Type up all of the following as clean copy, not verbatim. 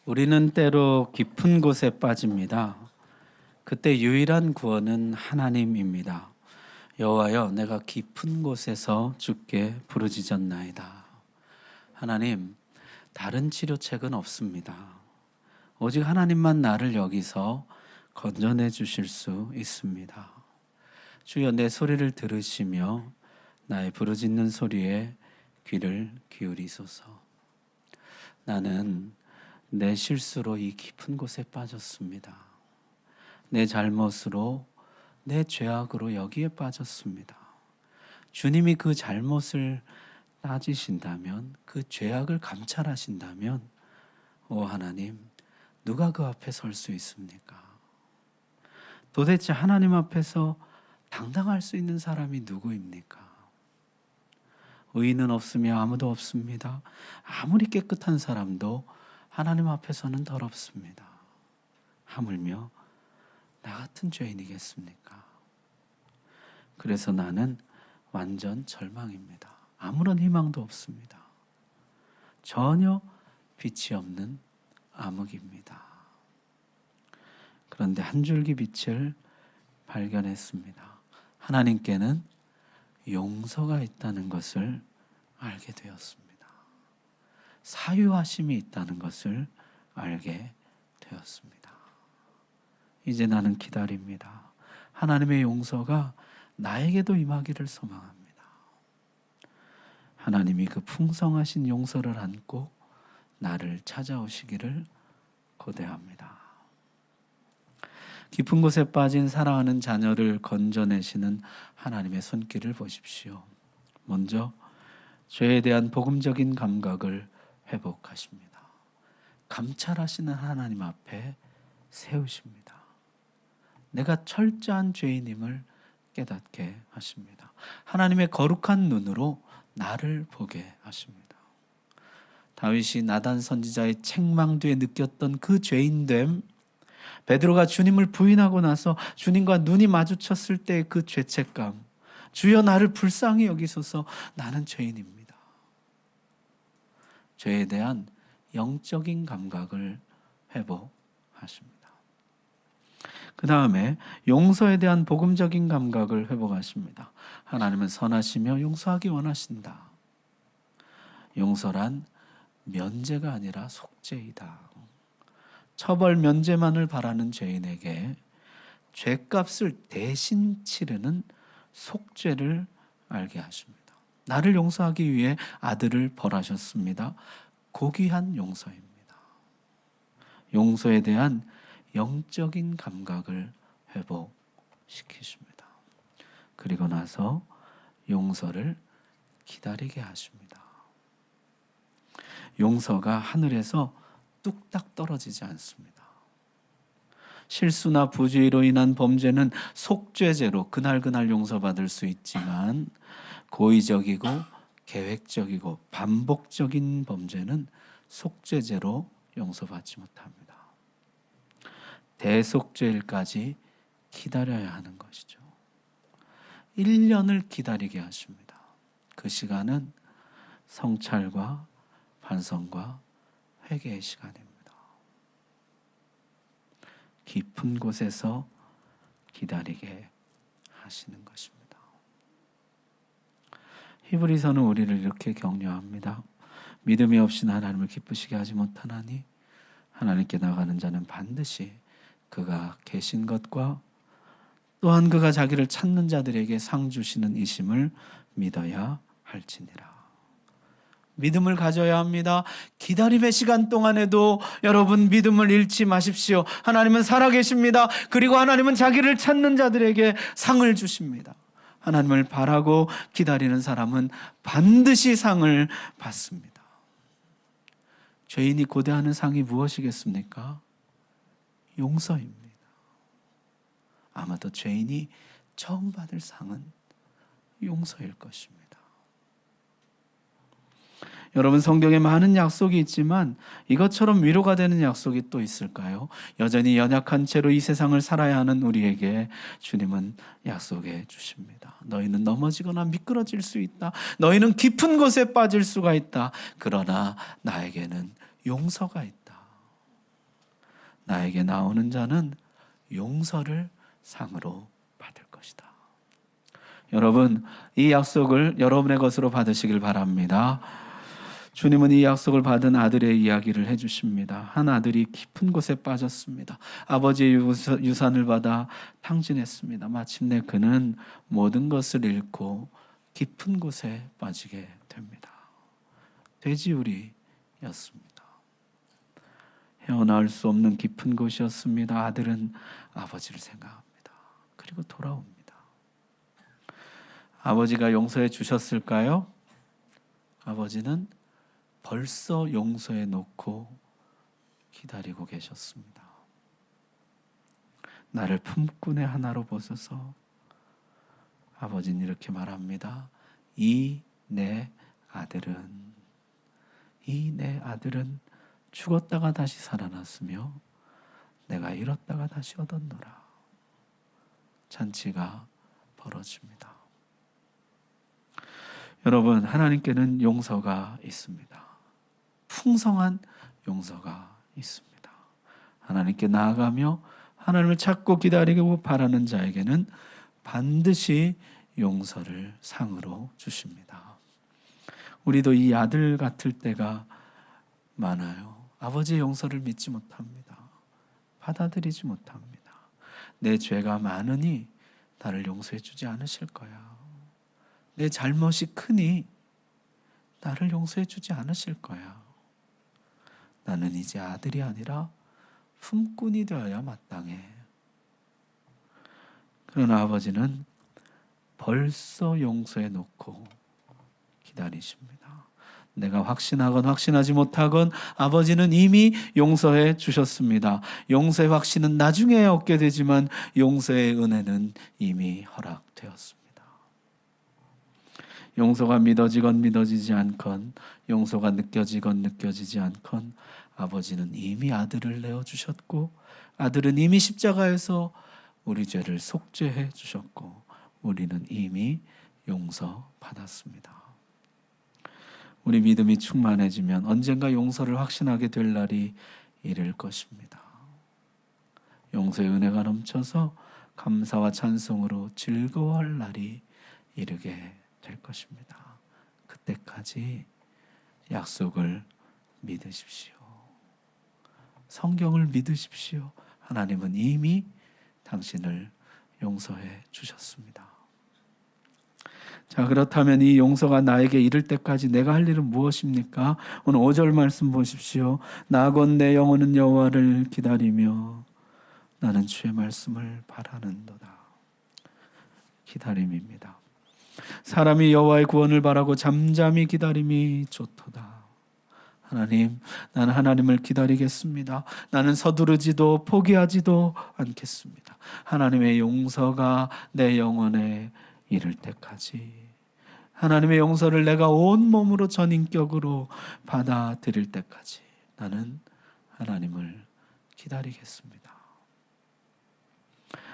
우리는 때로 깊은 곳에 빠집니다. 그때 유일한 구원은 하나님입니다. 여호와여, 내가 깊은 곳에서 주께 부르짖었나이다. 하나님, 다른 치료책은 없습니다. 오직 하나님만 나를 여기서 건져내 주실 수 있습니다. 주여, 내 소리를 들으시며 나의 부르짖는 소리에 귀를 기울이소서. 나는 내 실수로 이 깊은 곳에 빠졌습니다. 내 잘못으로, 내 죄악으로 여기에 빠졌습니다. 주님이 그 잘못을 따지신다면, 그 죄악을 감찰하신다면, 오 하나님, 누가 그 앞에 설 수 있습니까? 도대체 하나님 앞에서 당당할 수 있는 사람이 누구입니까? 의인은 없으며 아무도 없습니다. 아무리 깨끗한 사람도 하나님 앞에서는 더럽습니다. 하물며 나 같은 죄인이겠습니까? 그래서 나는 완전 절망입니다. 아무런 희망도 없습니다. 전혀 빛이 없는 암흑입니다. 그런데 한 줄기 빛을 발견했습니다. 하나님께는 용서가 있다는 것을 알게 되었습니다. 사유하심이 있다는 것을 알게 되었습니다. 이제 나는 기다립니다. 하나님의 용서가 나에게도 임하기를 소망합니다. 하나님이 그 풍성하신 용서를 안고 나를 찾아오시기를 고대합니다. 깊은 곳에 빠진 사랑하는 자녀를 건져내시는 하나님의 손길을 보십시오. 먼저 죄에 대한 복음적인 감각을 회복하십니다. 감찰하시는 하나님 앞에 세우십니다. 내가 철저한 죄인임을 깨닫게 하십니다. 하나님의 거룩한 눈으로 나를 보게 하십니다. 다윗이 나단 선지자의 책망 뒤에 느꼈던 그 죄인됨, 베드로가 주님을 부인하고 나서 주님과 눈이 마주쳤을 때의 그 죄책감, 주여 나를 불쌍히 여기소서, 나는 죄인입니다. 죄에 대한 영적인 감각을 회복하십니다. 그 다음에 용서에 대한 복음적인 감각을 회복하십니다. 하나님은 선하시며 용서하기 원하신다. 용서란 면제가 아니라 속죄이다. 처벌 면제만을 바라는 죄인에게 죄값을 대신 치르는 속죄를 알게 하십니다. 나를 용서하기 위해 아들을 벌하셨습니다. 고귀한 용서입니다. 용서에 대한 영적인 감각을 회복시키십니다. 그리고 나서 용서를 기다리게 하십니다. 용서가 하늘에서 뚝딱 떨어지지 않습니다. 실수나 부주의로 인한 범죄는 속죄죄로 그날그날 용서받을 수 있지만, 고의적이고 계획적이고 반복적인 범죄는 속죄죄로 용서받지 못합니다. 대속죄일까지 기다려야 하는 것이죠. 1년을 기다리게 하십니다. 그 시간은 성찰과 반성과 회개의 시간입니다. 깊은 곳에서 기다리게 하시는 것입니다. 히브리서는 우리를 이렇게 격려합니다. 믿음이 없이는 하나님을 기쁘시게 하지 못하나니 하나님께 나가는 자는 반드시 그가 계신 것과 또한 그가 자기를 찾는 자들에게 상 주시는 이심을 믿어야 할지니라. 믿음을 가져야 합니다. 기다림의 시간 동안에도 여러분 믿음을 잃지 마십시오. 하나님은 살아계십니다. 그리고 하나님은 자기를 찾는 자들에게 상을 주십니다. 하나님을 바라고 기다리는 사람은 반드시 상을 받습니다. 죄인이 고대하는 상이 무엇이겠습니까? 용서입니다. 아마도 죄인이 처음 받을 상은 용서일 것입니다. 여러분, 성경에 많은 약속이 있지만 이것처럼 위로가 되는 약속이 또 있을까요? 여전히 연약한 채로 이 세상을 살아야 하는 우리에게 주님은 약속해 주십니다. 너희는 넘어지거나 미끄러질 수 있다. 너희는 깊은 곳에 빠질 수가 있다. 그러나 나에게는 용서가 있다. 나에게 나오는 자는 용서를 상으로 받을 것이다. 여러분, 이 약속을 여러분의 것으로 받으시길 바랍니다. 주님은 이 약속을 받은 아들의 이야기를 해주십니다. 한 아들이 깊은 곳에 빠졌습니다. 아버지의 유산을 받아 탕진했습니다. 마침내 그는 모든 것을 잃고 깊은 곳에 빠지게 됩니다. 돼지우리였습니다. 헤어나올 수 없는 깊은 곳이었습니다. 아들은 아버지를 생각합니다. 그리고 돌아옵니다. 아버지가 용서해 주셨을까요? 아버지는 벌써 용서해 놓고 기다리고 계셨습니다. 나를 품꾼의 하나로 보소서. 아버지는 이렇게 말합니다. 이 내 아들은 죽었다가 다시 살아났으며 내가 잃었다가 다시 얻었노라. 잔치가 벌어집니다. 여러분, 하나님께는 용서가 있습니다. 풍성한 용서가 있습니다. 하나님께 나아가며 하나님을 찾고 기다리고 바라는 자에게는 반드시 용서를 상으로 주십니다. 우리도 이 아들 같을 때가 많아요. 아버지의 용서를 믿지 못합니다. 받아들이지 못합니다. 내 죄가 많으니 나를 용서해 주지 않으실 거야. 내 잘못이 크니 나를 용서해 주지 않으실 거야. 나는 이제 아들이 아니라 품꾼이 되어야 마땅해. 그러나 아버지는 벌써 용서해 놓고 기다리십니다. 내가 확신하건 확신하지 못하건 아버지는 이미 용서해 주셨습니다. 용서의 확신은 나중에 얻게 되지만 용서의 은혜는 이미 허락되었습니다. 용서가 믿어지건 믿어지지 않건, 용서가 느껴지건 느껴지지 않건 아버지는 이미 아들을 내어주셨고, 아들은 이미 십자가에서 우리 죄를 속죄해 주셨고, 우리는 이미 용서받았습니다. 우리 믿음이 충만해지면 언젠가 용서를 확신하게 될 날이 이를 것입니다. 용서의 은혜가 넘쳐서 감사와 찬송으로 즐거워할 날이 이르게 될 것입니다. 그때까지 약속을 믿으십시오. 성경을 믿으십시오. 하나님은 이미 당신을 용서해 주셨습니다. 자, 그렇다면 이 용서가 나에게 이를 때까지 내가 할 일은 무엇입니까? 오늘 5절 말씀 보십시오. 나건 내 영혼은 여호와를 기다리며 나는 주의 말씀을 바라는도다. 기다림입니다. 사람이 여호와의 구원을 바라고 잠잠히 기다림이 좋도다. 하나님, 나는 하나님을 기다리겠습니다. 나는 서두르지도 포기하지도 않겠습니다. 하나님의 용서가 내 영혼에 이를 때까지, 하나님의 용서를 내가 온몸으로 전인격으로 받아들일 때까지 나는 하나님을 기다리겠습니다.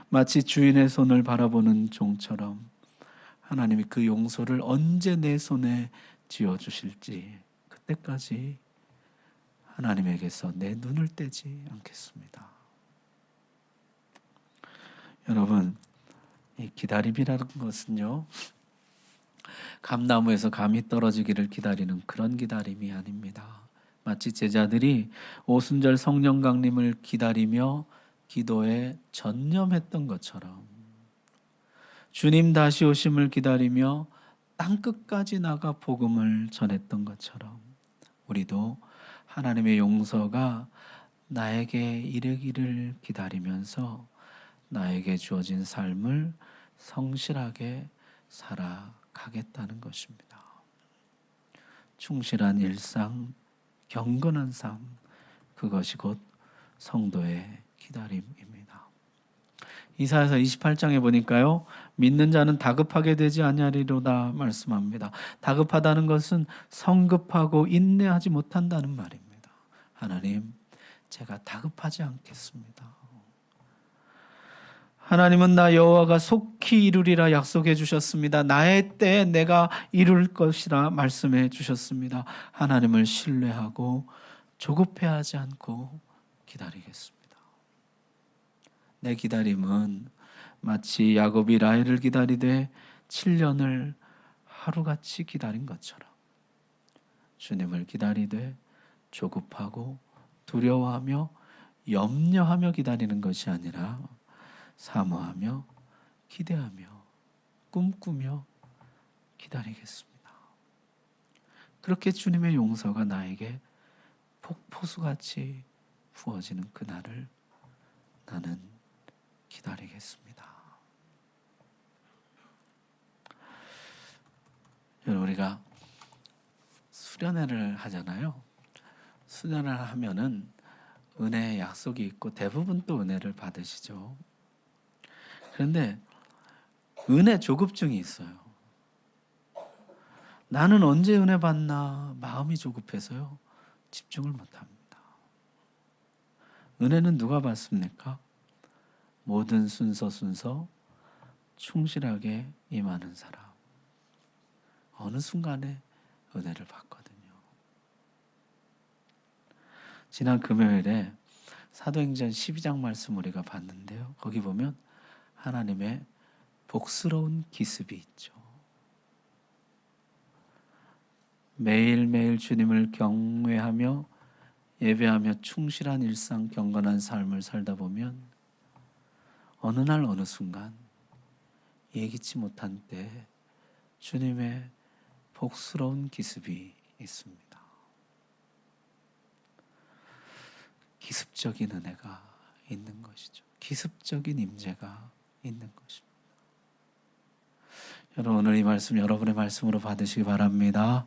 마치 주인의 손을 바라보는 종처럼 하나님이 그 용서를 언제 내 손에 쥐어주실지 그때까지 하나님에게서 내 눈을 떼지 않겠습니다. 여러분, 이 기다림이라는 것은요, 감나무에서 감이 떨어지기를 기다리는 그런 기다림이 아닙니다. 마치 제자들이 오순절 성령 강림을 기다리며 기도에 전념했던 것처럼, 주님 다시 오심을 기다리며 땅끝까지 나가 복음을 전했던 것처럼 우리도 하나님의 용서가 나에게 이르기를 기다리면서 나에게 주어진 삶을 성실하게 살아가겠다는 것입니다. 충실한 일상, 경건한 삶, 그것이 곧 성도의 기다림입니다. 이사야서 28장에 보니까요, 믿는 자는 다급하게 되지 아니하리로다 말씀합니다. 다급하다는 것은 성급하고 인내하지 못한다는 말입니다. 하나님, 제가 다급하지 않겠습니다. 하나님은 나 여호와가 속히 이루리라 약속해 주셨습니다. 나의 때에 내가 이룰 것이라 말씀해 주셨습니다. 하나님을 신뢰하고 조급해하지 않고 기다리겠습니다. 내 기다림은 마치 야곱이 라헬을 기다리되 7년을 하루같이 기다린 것처럼 주님을 기다리되 조급하고 두려워하며 염려하며 기다리는 것이 아니라 사모하며 기대하며 꿈꾸며 기다리겠습니다. 그렇게 주님의 용서가 나에게 폭포수같이 부어지는 그날을 나는 기다리겠습니다. 여러분, 우리가 수련회를 하잖아요. 수련회를 하면은 은혜의 약속이 있고 대부분 또 은혜를 받으시죠. 그런데 은혜 조급증이 있어요. 나는 언제 은혜 받나 마음이 조급해서요. 집중을 못합니다. 은혜는 누가 받습니까? 모든 순서 충실하게 임하는 사람. 어느 순간에 은혜를 받거든요. 지난 금요일에 사도행전 12장 말씀 우리가 봤는데요. 거기 보면 하나님의 복스러운 기습이 있죠. 매일매일 주님을 경외하며 예배하며 충실한 일상 경건한 삶을 살다 보면 어느 날 어느 순간 예기치 못한 때에 주님의 복스러운 기습이 있습니다. 기습적인 은혜가 있는 것이죠. 기습적인 임재가 있는 것입니다. 여러분, 오늘 이 말씀 여러분의 말씀으로 받으시기 바랍니다.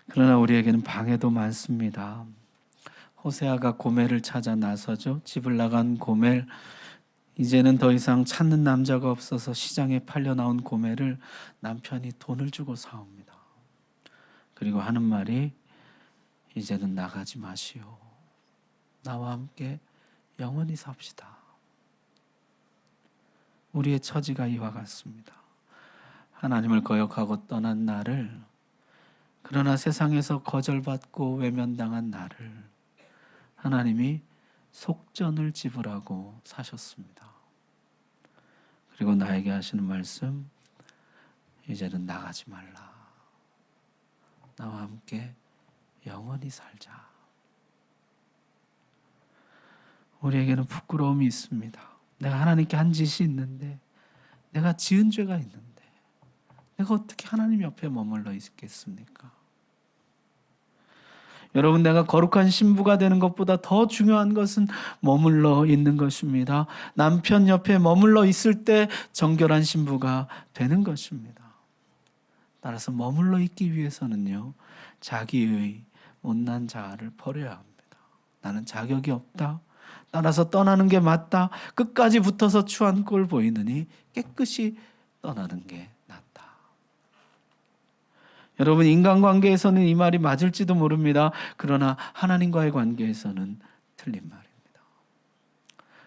그러나 우리에게는 방해도 많습니다. 호세아가 고멜을 찾아 나서죠. 집을 나간 고멜, 이제는 더 이상 찾는 남자가 없어서 시장에 팔려 나온 고멜을 남편이 돈을 주고 사옵니다. 그리고 하는 말이 이제는 나가지 마시오. 나와 함께 영원히 삽시다. 우리의 처지가 이와 같습니다. 하나님을 거역하고 떠난 나를, 그러나 세상에서 거절받고 외면당한 나를 하나님이 속전을 지불하고 사셨습니다. 그리고 나에게 하시는 말씀, 이제는 나가지 말라. 나와 함께 영원히 살자. 우리에게는 부끄러움이 있습니다. 내가 하나님께 한 짓이 있는데, 내가 지은 죄가 있는데 내가 어떻게 하나님 옆에 머물러 있겠습니까? 여러분, 내가 거룩한 신부가 되는 것보다 더 중요한 것은 머물러 있는 것입니다. 남편 옆에 머물러 있을 때 정결한 신부가 되는 것입니다. 따라서 머물러 있기 위해서는요, 자기의 못난 자아를 버려야 합니다. 나는 자격이 없다. 따라서 떠나는 게 맞다. 끝까지 붙어서 추한 꼴 보이느니 깨끗이 떠나는 게 낫다. 여러분, 인간관계에서는 이 말이 맞을지도 모릅니다. 그러나 하나님과의 관계에서는 틀린 말입니다.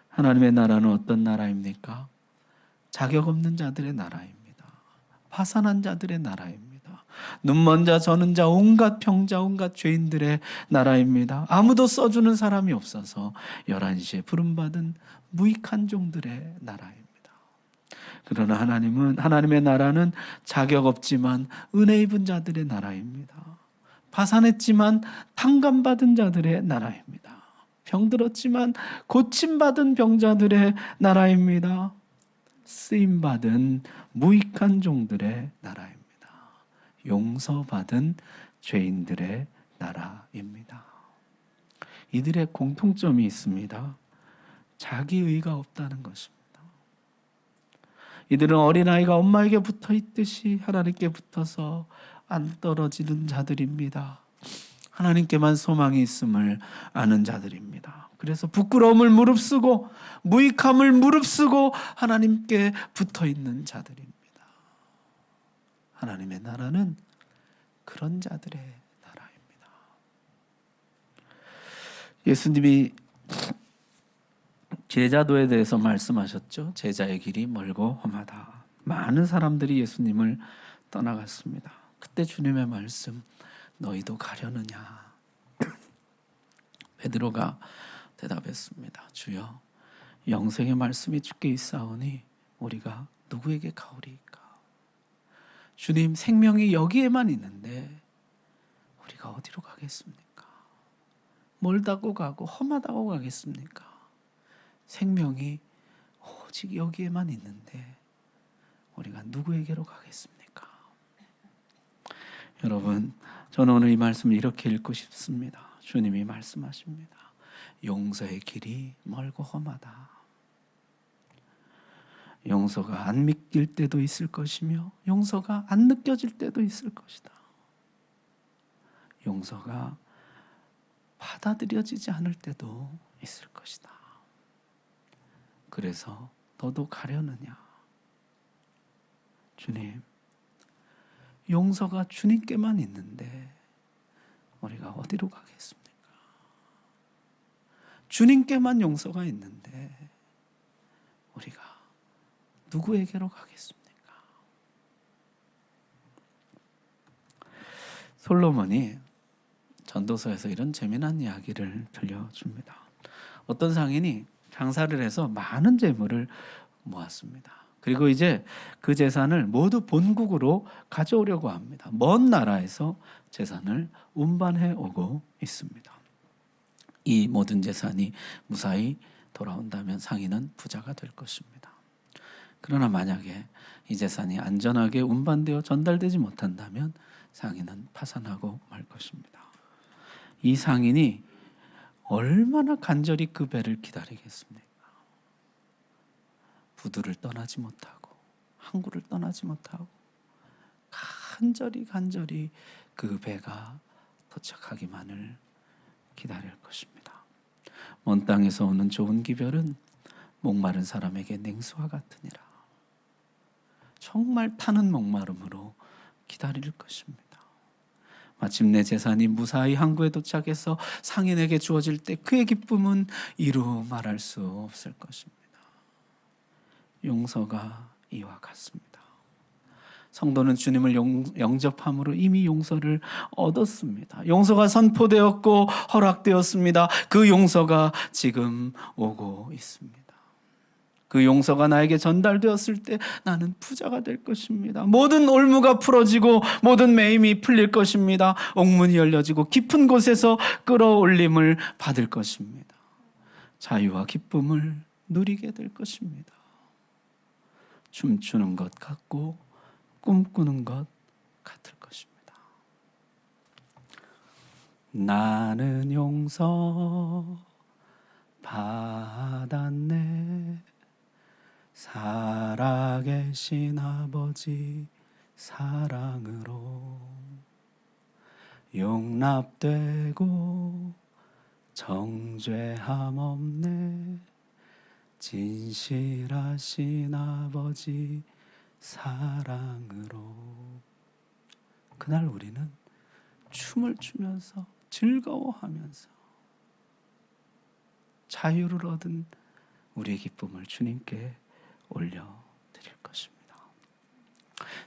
하나님의 나라는 어떤 나라입니까? 자격 없는 자들의 나라입니다. 파산한 자들의 나라입니다. 눈먼 자, 저는 자, 온갖 병자, 온갖 죄인들의 나라입니다. 아무도 써주는 사람이 없어서 11시에 부름받은 무익한 종들의 나라입니다. 그러나 하나님의 나라는 자격 없지만 은혜 입은 자들의 나라입니다. 파산했지만 탕감받은 자들의 나라입니다. 병들었지만 고침받은 병자들의 나라입니다. 쓰임받은 무익한 종들의 나라입니다. 용서받은 죄인들의 나라입니다. 이들의 공통점이 있습니다. 자기의가 없다는 것입니다. 이들은 어린아이가 엄마에게 붙어 있듯이 하나님께 붙어서 안 떨어지는 자들입니다. 하나님께만 소망이 있음을 아는 자들입니다. 그래서 부끄러움을 무릅쓰고 무익함을 무릅쓰고 하나님께 붙어 있는 자들입니다. 하나님의 나라는 그런 자들의 나라입니다. 예수님이 제자도에 대해서 말씀하셨죠. 제자의 길이 멀고 험하다. 많은 사람들이 예수님을 떠나갔습니다. 그때 주님의 말씀, 너희도 가려느냐? 베드로가 대답했습니다. 주여, 영생의 말씀이 주께 있사오니 우리가 누구에게 가오리이까? 주님, 생명이 여기에만 있는데 우리가 어디로 가겠습니까? 멀다고 가고 험하다고 가겠습니까? 생명이 오직 여기에만 있는데 우리가 누구에게로 가겠습니까? 여러분, 저는 오늘 이 말씀을 이렇게 읽고 싶습니다. 주님이 말씀하십니다. 용서의 길이 멀고 험하다. 용서가 안 믿길 때도 있을 것이며 용서가 안 느껴질 때도 있을 것이다. 용서가 받아들여지지 않을 때도 있을 것이다. 그래서 너도 가려느냐? 주님, 용서가 주님께만 있는데 우리가 어디로 가겠습니까? 주님께만 용서가 있는데 우리가 누구에게로 가겠습니까? 솔로몬이 전도서에서 이런 재미난 이야기를 들려줍니다. 어떤 상인이 장사를 해서 많은 재물을 모았습니다. 그리고 이제 그 재산을 모두 본국으로 가져오려고 합니다. 먼 나라에서 재산을 운반해 오고 있습니다. 이 모든 재산이 무사히 돌아온다면 상인은 부자가 될 것입니다. 그러나 만약에 이 재산이 안전하게 운반되어 전달되지 못한다면 상인은 파산하고 말 것입니다. 이 상인이 얼마나 간절히 그 배를 기다리겠습니까? 부두를 떠나지 못하고 항구를 떠나지 못하고 간절히 그 배가 도착하기만을 기다릴 것입니다. 먼 땅에서 오는 좋은 기별은 목마른 사람에게 냉수와 같으니라. 정말 타는 목마름으로 기다릴 것입니다. 마침내 재산이 무사히 항구에 도착해서 상인에게 주어질 때 그의 기쁨은 이루 말할 수 없을 것입니다. 용서가 이와 같습니다. 성도는 주님을 영접함으로 이미 용서를 얻었습니다. 용서가 선포되었고 허락되었습니다. 그 용서가 지금 오고 있습니다. 그 용서가 나에게 전달되었을 때 나는 부자가 될 것입니다. 모든 올무가 풀어지고 모든 매임이 풀릴 것입니다. 옥문이 열려지고 깊은 곳에서 끌어올림을 받을 것입니다. 자유와 기쁨을 누리게 될 것입니다. 춤추는 것 같고 꿈꾸는 것 같을 것입니다. 나는 용서 받았네. 살아계신 아버지 사랑으로 용납되고 정죄함 없네. 진실하신 아버지 사랑으로. 그날 우리는 춤을 추면서 즐거워하면서 자유를 얻은 우리의 기쁨을 주님께 올려드릴 것입니다.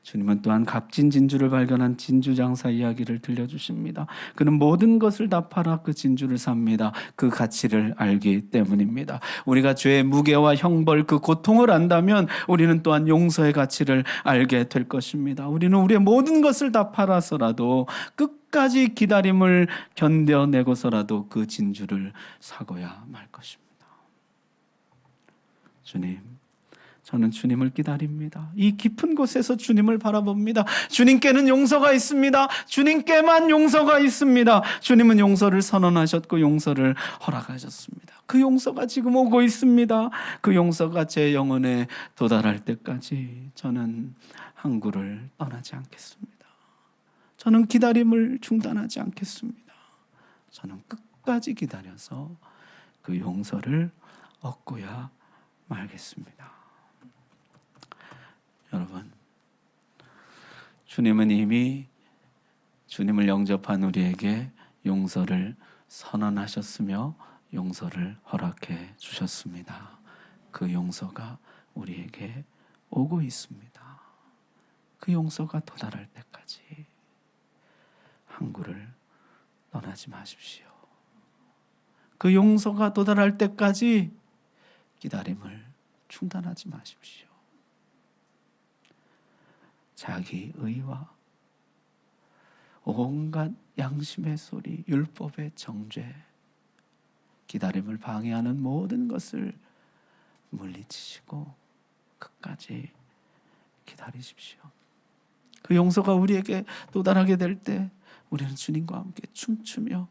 주님은 또한 값진 진주를 발견한 진주장사 이야기를 들려주십니다. 그는 모든 것을 다 팔아 그 진주를 삽니다. 그 가치를 알기 때문입니다. 우리가 죄의 무게와 형벌, 그 고통을 안다면 우리는 또한 용서의 가치를 알게 될 것입니다. 우리는 우리의 모든 것을 다 팔아서라도 끝까지 기다림을 견뎌내고서라도 그 진주를 사고야 말 것입니다. 주님, 저는 주님을 기다립니다. 이 깊은 곳에서 주님을 바라봅니다. 주님께는 용서가 있습니다. 주님께만 용서가 있습니다. 주님은 용서를 선언하셨고 용서를 허락하셨습니다. 그 용서가 지금 오고 있습니다. 그 용서가 제 영혼에 도달할 때까지 저는 항구를 떠나지 않겠습니다. 저는 기다림을 중단하지 않겠습니다. 저는 끝까지 기다려서 그 용서를 얻고야 말겠습니다. 여러분, 주님은 이미 주님을 영접한 우리에게 용서를 선언하셨으며 용서를 허락해 주셨습니다. 그 용서가 우리에게 오고 있습니다. 그 용서가 도달할 때까지 항구를 떠나지 마십시오. 그 용서가 도달할 때까지 기다림을 중단하지 마십시오. 자기 의와 온갖 양심의 소리, 율법의 정죄, 기다림을 방해하는 모든 것을 물리치시고 끝까지 기다리십시오. 그 용서가 우리에게 도달하게 될 때 우리는 주님과 함께 춤추며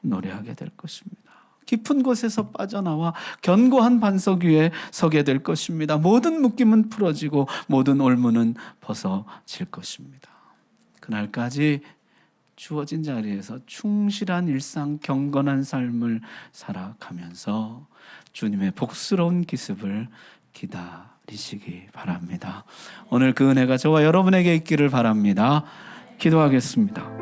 노래하게 될 것입니다. 깊은 곳에서 빠져나와 견고한 반석 위에 서게 될 것입니다. 모든 묶임은 풀어지고 모든 올무는 벗어질 것입니다. 그날까지 주어진 자리에서 충실한 일상, 경건한 삶을 살아가면서 주님의 복스러운 기습을 기다리시기 바랍니다. 오늘 그 은혜가 저와 여러분에게 있기를 바랍니다. 기도하겠습니다.